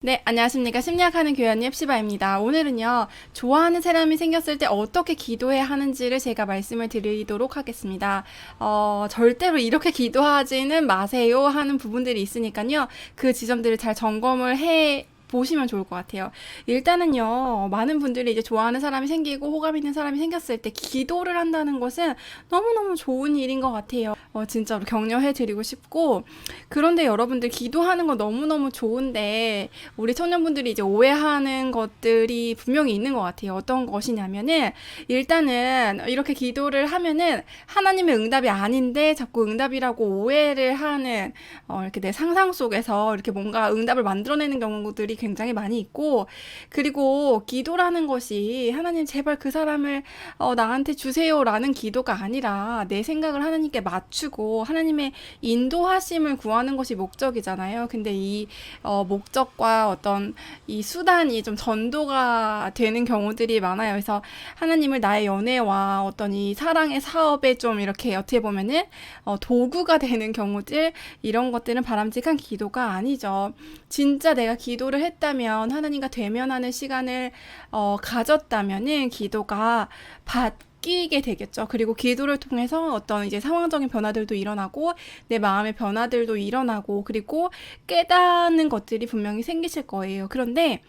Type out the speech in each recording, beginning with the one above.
네, 안녕하십니까. 심리학하는 교연이 ep시바입니다. 오늘은요, 좋아하는 사람이 생겼을 때 어떻게 기도해야 하는지를 제가 말씀을 드리도록 하겠습니다. 절대로 이렇게 기도하지는 마세요 하는 부분들이 있으니까요, 그 지점들을 잘 점검을 보시면 좋을 것 같아요. 일단은요, 많은 분들이 이제 좋아하는 사람이 생기고 호감 있는 사람이 생겼을 때 기도를 한다는 것은 너무너무 좋은 일인 것 같아요. 진짜로 격려해 드리고 싶고, 그런데 여러분들 기도하는 거 너무너무 좋은데, 우리 청년분들이 이제 오해하는 것들이 분명히 있는 것 같아요. 어떤 것이냐면은, 일단은 이렇게 기도를 하면은 하나님의 응답이 아닌데 자꾸 응답이라고 오해를 하는, 이렇게 내 상상 속에서 이렇게 뭔가 응답을 만들어내는 경우들이 굉장히 많이 있고, 그리고 기도라는 것이 하나님 제발 그 사람을 나한테 주세요라는 기도가 아니라 내 생각을 하나님께 맞추고 하나님의 인도하심을 구하는 것이 목적이잖아요. 근데 이 목적과 어떤 이 수단이 좀 전도가 되는 경우들이 많아요. 그래서 하나님을 나의 연애와 어떤 이 사랑의 사업에 좀 이렇게 어떻게 보면은 도구가 되는 경우들, 이런 것들은 바람직한 기도가 아니죠. 진짜 내가 기도를 했다면, 하나님과 대면하는 시간을 가졌다면은 기도가 바뀌게 되겠죠. 그리고 기도를 통해서 어떤 이제 상황적인 변화들도 일어나고 내 마음의 변화들도 일어나고, 그리고 깨닫는 것들이 분명히 생기실 거예요. 그런데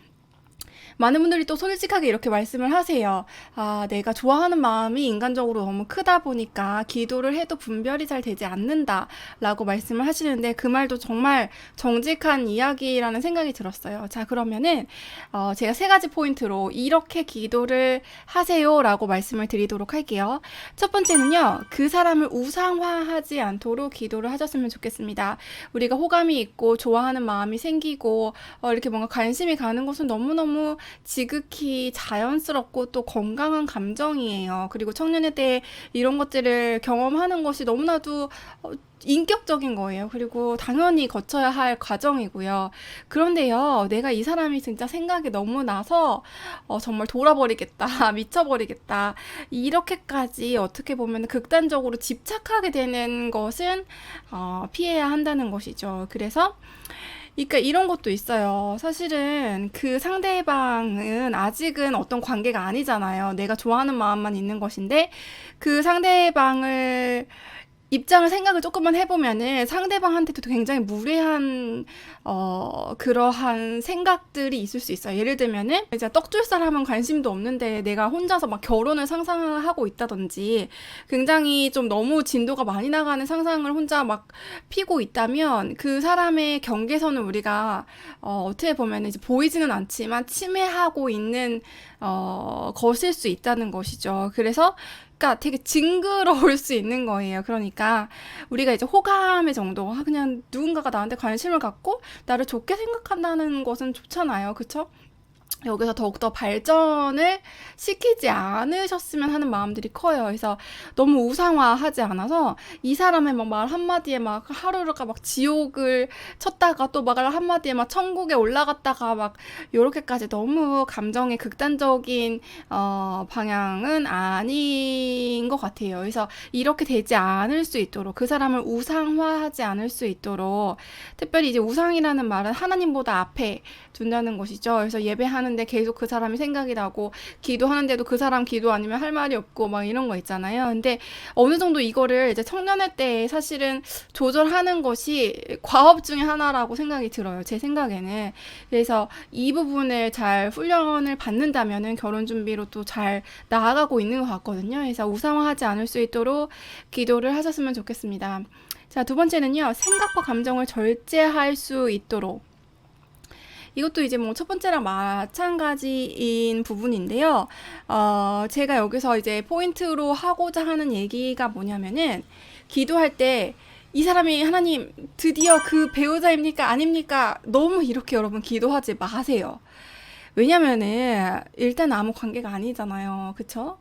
많은 분들이 또 솔직하게 이렇게 말씀을 하세요. 아, 내가 좋아하는 마음이 인간적으로 너무 크다 보니까 기도를 해도 분별이 잘 되지 않는다 라고 말씀을 하시는데, 그 말도 정말 정직한 이야기라는 생각이 들었어요. 자, 그러면은 제가 세 가지 포인트로 이렇게 기도를 하세요 라고 말씀을 드리도록 할게요. 첫 번째는요, 그 사람을 우상화하지 않도록 기도를 하셨으면 좋겠습니다. 우리가 호감이 있고 좋아하는 마음이 생기고 이렇게 뭔가 관심이 가는 것은 너무너무 지극히 자연스럽고 또 건강한 감정이에요. 그리고 청년의 때 이런 것들을 경험하는 것이 너무나도 인격적인 거예요. 그리고 당연히 거쳐야 할 과정이고요. 그런데요, 내가 이 사람이 진짜 생각이 너무 나서 정말 돌아버리겠다, 미쳐버리겠다, 이렇게까지 어떻게 보면 극단적으로 집착하게 되는 것은 피해야 한다는 것이죠. 그래서 그러니까 이런 것도 있어요. 사실은 그 상대방은 아직은 어떤 관계가 아니잖아요. 내가 좋아하는 마음만 있는 것인데, 그 상대방을 입장을 생각을 조금만 해보면은 상대방한테도 굉장히 무례한 그러한 생각들이 있을 수 있어요. 예를 들면은 이제 떡 줄 사람은 관심도 없는데 내가 혼자서 막 결혼을 상상하고 있다든지, 굉장히 좀 너무 진도가 많이 나가는 상상을 혼자 막 피고 있다면, 그 사람의 경계선을 우리가 어떻게 보면 이제 보이지는 않지만 침해하고 있는 것일 수 있다는 것이죠. 그러니까 되게 징그러울 수 있는 거예요. 그러니까 우리가 이제 호감의 정도, 그냥 누군가가 나한테 관심을 갖고 나를 좋게 생각한다는 것은 좋잖아요. 그쵸? 여기서 더욱더 발전을 시키지 않으셨으면 하는 마음들이 커요. 그래서 너무 우상화하지 않아서 이 사람의 막 말 한마디에 막 하루가 막 지옥을 쳤다가 또 말 한마디에 막 천국에 올라갔다가 막 요렇게까지 너무 감정의 극단적인 방향은 아닌 것 같아요. 그래서 이렇게 되지 않을 수 있도록, 그 사람을 우상화하지 않을 수 있도록, 특별히 이제 우상이라는 말은 하나님보다 앞에 둔다는 것이죠. 그래서 예배하는데 계속 그 사람이 생각이 나고, 기도하는데도 그 사람 기도 아니면 할 말이 없고 막 이런 거 있잖아요. 근데 어느 정도 이거를 이제 청년의 때 사실은 조절하는 것이 과업 중에 하나라고 생각이 들어요. 제 생각에는. 그래서 이 부분을 잘 훈련을 받는다면은 결혼 준비로 또 잘 나아가고 있는 것 같거든요. 그래서 우상화하지 않을 수 있도록 기도를 하셨으면 좋겠습니다. 자, 두 번째는요, 생각과 감정을 절제할 수 있도록. 이것도 이제 뭐 첫 번째랑 마찬가지인 부분인데요. 제가 여기서 이제 포인트로 하고자 하는 얘기가 뭐냐면은, 기도할 때 이 사람이 하나님 드디어 그 배우자입니까? 아닙니까? 너무 이렇게 여러분 기도하지 마세요. 왜냐면은 일단 아무 관계가 아니잖아요. 그쵸?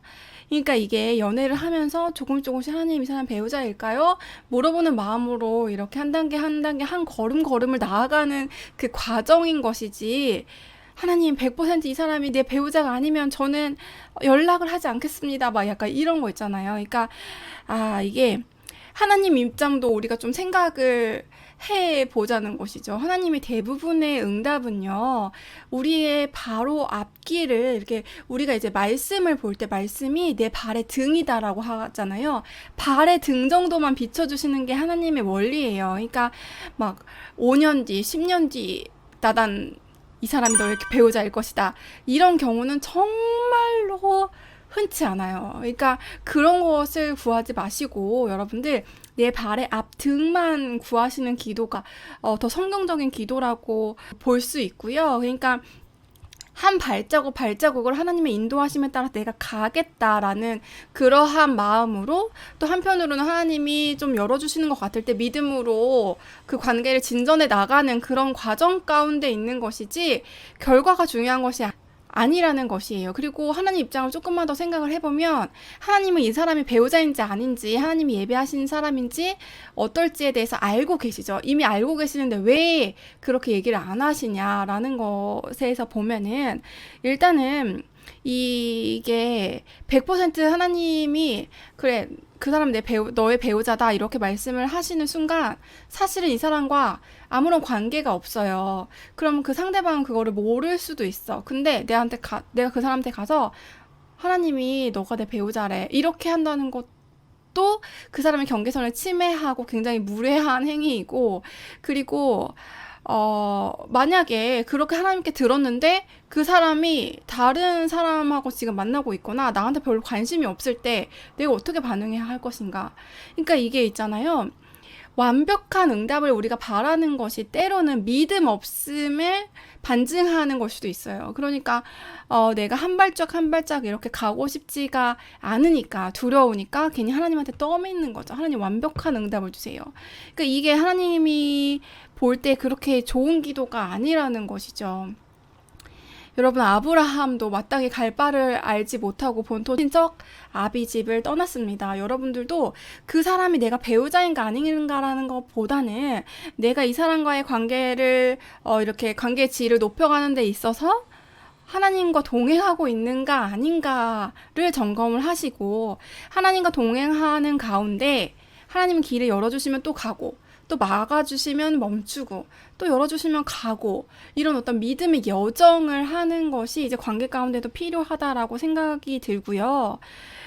그러니까 이게 연애를 하면서 조금씩 하나님 이 사람 배우자일까요? 물어보는 마음으로 이렇게 한 단계 한 단계 한 걸음 걸음을 나아가는 그 과정인 것이지, 하나님 100%이 사람이 내 배우자가 아니면 저는 연락을 하지 않겠습니다, 막 약간 이런 거 있잖아요. 그러니까 이게 하나님 입장도 우리가 좀 생각을 해 보자는 것이죠. 하나님의 대부분의 응답은요, 우리의 바로 앞길을 이렇게 우리가 이제 말씀을 볼 때 말씀이 내 발의 등이다라고 하잖아요. 발의 등 정도만 비춰주시는 게 하나님의 원리예요. 그러니까 막 5년 뒤, 10년 뒤 나단 이 사람이 너의 배우자일 것이다. 이런 경우는 정말로 흔치 않아요. 그러니까 그런 것을 구하지 마시고 여러분들 내 발의 앞 등만 구하시는 기도가 더 성경적인 기도라고 볼 수 있고요. 그러니까 한 발자국 발자국을 하나님의 인도하심에 따라 내가 가겠다라는 그러한 마음으로, 또 한편으로는 하나님이 좀 열어주시는 것 같을 때 믿음으로 그 관계를 진전해 나가는 그런 과정 가운데 있는 것이지, 결과가 중요한 것이 아니라는 것이에요. 그리고 하나님 입장을 조금만 더 생각을 해보면, 하나님은 이 사람이 배우자인지 아닌지, 하나님이 예배하시는 사람인지 어떨지에 대해서 알고 계시죠. 이미 알고 계시는데 왜 그렇게 얘기를 안 하시냐라는 것에서 보면은, 일단은 이게 100% 하나님이 그래 그 사람 너의 배우자다 이렇게 말씀을 하시는 순간 사실은 이 사람과 아무런 관계가 없어요. 그럼 그 상대방은 그거를 모를 수도 있어. 근데 내가 그 사람한테 가서 하나님이 너가 내 배우자래 이렇게 한다는 것도 그 사람의 경계선을 침해하고 굉장히 무례한 행위이고, 그리고 만약에 그렇게 하나님께 들었는데 그 사람이 다른 사람하고 지금 만나고 있거나 나한테 별로 관심이 없을 때 내가 어떻게 반응해야 할 것인가. 그러니까 이게 있잖아요. 완벽한 응답을 우리가 바라는 것이 때로는 믿음 없음을 반증하는 걸 수도 있어요. 그러니까 내가 한 발짝 한 발짝 이렇게 가고 싶지가 않으니까, 두려우니까 괜히 하나님한테 떠밀는 거죠. 하나님 완벽한 응답을 주세요. 그러니까 이게 하나님이 볼 때 그렇게 좋은 기도가 아니라는 것이죠. 여러분, 아브라함도 마땅히 갈 바를 알지 못하고 본토 친척 아비집을 떠났습니다. 여러분들도 그 사람이 내가 배우자인가 아닌가라는 것보다는 내가 이 사람과의 관계를 이렇게 관계의 질을 높여가는 데 있어서 하나님과 동행하고 있는가 아닌가를 점검을 하시고, 하나님과 동행하는 가운데 하나님은 길을 열어주시면 또 가고, 또 막아주시면 멈추고, 또 열어주시면 가고, 이런 어떤 믿음의 여정을 하는 것이 이제 관계 가운데도 필요하다라고 생각이 들고요.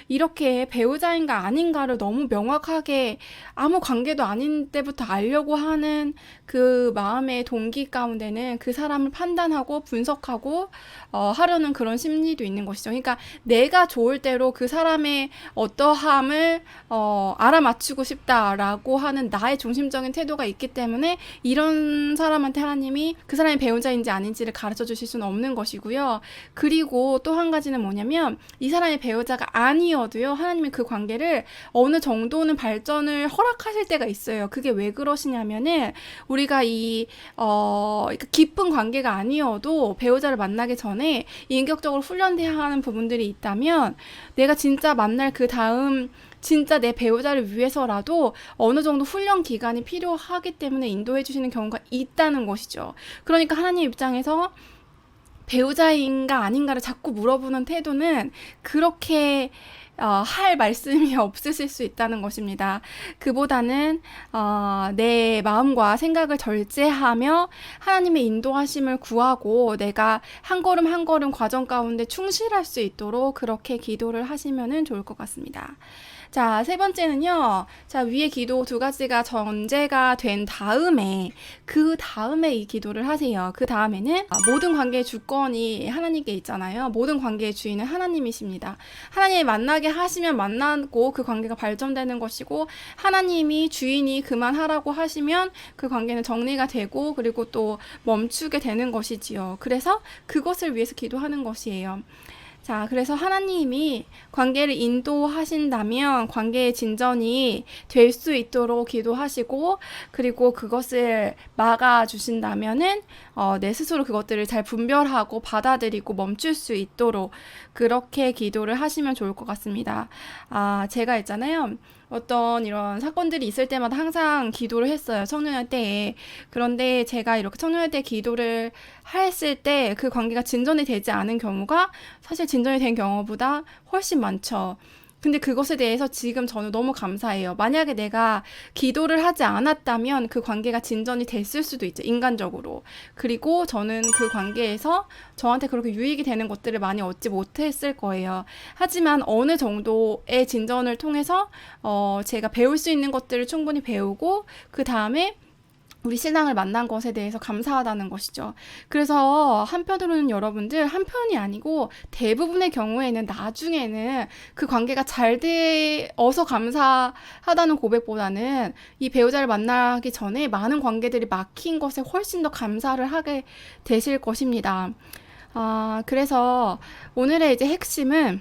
이렇게 배우자인가 아닌가를 너무 명확하게 아무 관계도 아닌 때부터 알려고 하는 그 마음의 동기 가운데는 그 사람을 판단하고 분석하고 하려는 그런 심리도 있는 것이죠. 그러니까 내가 좋을 대로 그 사람의 어떠함을 알아맞추고 싶다라고 하는 나의 중심적인 태도가 있기 때문에 이런 사람한테 하나님이 그 사람이 배우자인지 아닌지를 가르쳐 주실 수는 없는 것이고요. 그리고 또 한 가지는 뭐냐면, 이 사람의 배우자가 아니어도요, 하나님이 그 관계를 어느 정도는 발전을 허락하실 때가 있어요. 그게 왜 그러시냐면은, 우리가 깊은 관계가 아니어도 배우자를 만나기 전에 인격적으로 훈련돼야 하는 부분들이 있다면, 내가 진짜 만날 그 다음 진짜 내 배우자를 위해서라도 어느 정도 훈련 기간이 필요하기 때문에 인도해 주시는 경우가 있다는 것이죠. 그러니까 하나님 입장에서 배우자인가 아닌가를 자꾸 물어보는 태도는 그렇게 할 말씀이 없으실 수 있다는 것입니다. 그보다는 내 마음과 생각을 절제하며 하나님의 인도하심을 구하고 내가 한 걸음 한 걸음 과정 가운데 충실할 수 있도록 그렇게 기도를 하시면 좋을 것 같습니다. 자, 세 번째는요. 자, 위에 기도 두 가지가 전제가 된 다음에 이 기도를 하세요. 그 다음에는 모든 관계의 주권이 하나님께 있잖아요. 모든 관계의 주인은 하나님이십니다. 하나님이 만나게 하시면 만나고 그 관계가 발전되는 것이고, 하나님이 주인이 그만하라고 하시면 그 관계는 정리가 되고, 그리고 또 멈추게 되는 것이지요. 그래서 그것을 위해서 기도하는 것이에요. 자, 그래서 하나님이 관계를 인도하신다면 관계의 진전이 될 수 있도록 기도하시고, 그리고 그것을 막아주신다면은 내 스스로 그것들을 잘 분별하고 받아들이고 멈출 수 있도록 그렇게 기도를 하시면 좋을 것 같습니다. 제가 있잖아요. 어떤 이런 사건들이 있을 때마다 항상 기도를 했어요. 청소년 때에. 그런데 제가 이렇게 청소년 때 기도를 했을 때 그 관계가 진전이 되지 않은 경우가 사실 진전이 된 경우보다 훨씬 많죠. 근데 그것에 대해서 지금 저는 너무 감사해요. 만약에 내가 기도를 하지 않았다면 그 관계가 진전이 됐을 수도 있죠. 인간적으로. 그리고 저는 그 관계에서 저한테 그렇게 유익이 되는 것들을 많이 얻지 못했을 거예요. 하지만 어느 정도의 진전을 통해서 제가 배울 수 있는 것들을 충분히 배우고 그 다음에 우리 신랑을 만난 것에 대해서 감사하다는 것이죠. 그래서 한편으로는 여러분들, 한편이 아니고 대부분의 경우에는 나중에는 그 관계가 잘 되어서 감사하다는 고백보다는 이 배우자를 만나기 전에 많은 관계들이 막힌 것에 훨씬 더 감사를 하게 되실 것입니다. 그래서 오늘의 이제 핵심은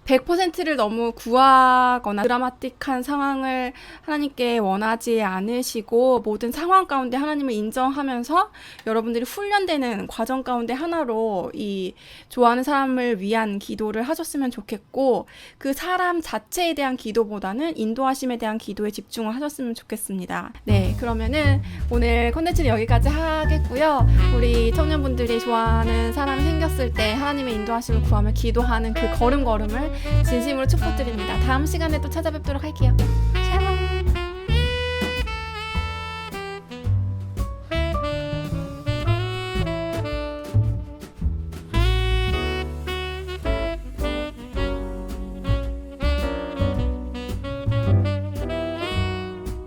100%를 너무 구하거나 드라마틱한 상황을 하나님께 원하지 않으시고 모든 상황 가운데 하나님을 인정하면서 여러분들이 훈련되는 과정 가운데 하나로 이 좋아하는 사람을 위한 기도를 하셨으면 좋겠고 그 사람 자체에 대한 기도보다는 인도하심에 대한 기도에 집중을 하셨으면 좋겠습니다. 네, 그러면은 오늘 콘텐츠는 여기까지 하겠고요. 우리 청년분들이 좋아하는 사람이 생겼을 때 하나님의 인도하심을 구하며 기도하는 그 걸음걸음을 진심으로 축복드립니다. 다음 시간에 또 찾아뵙도록 할게요. 샬롬.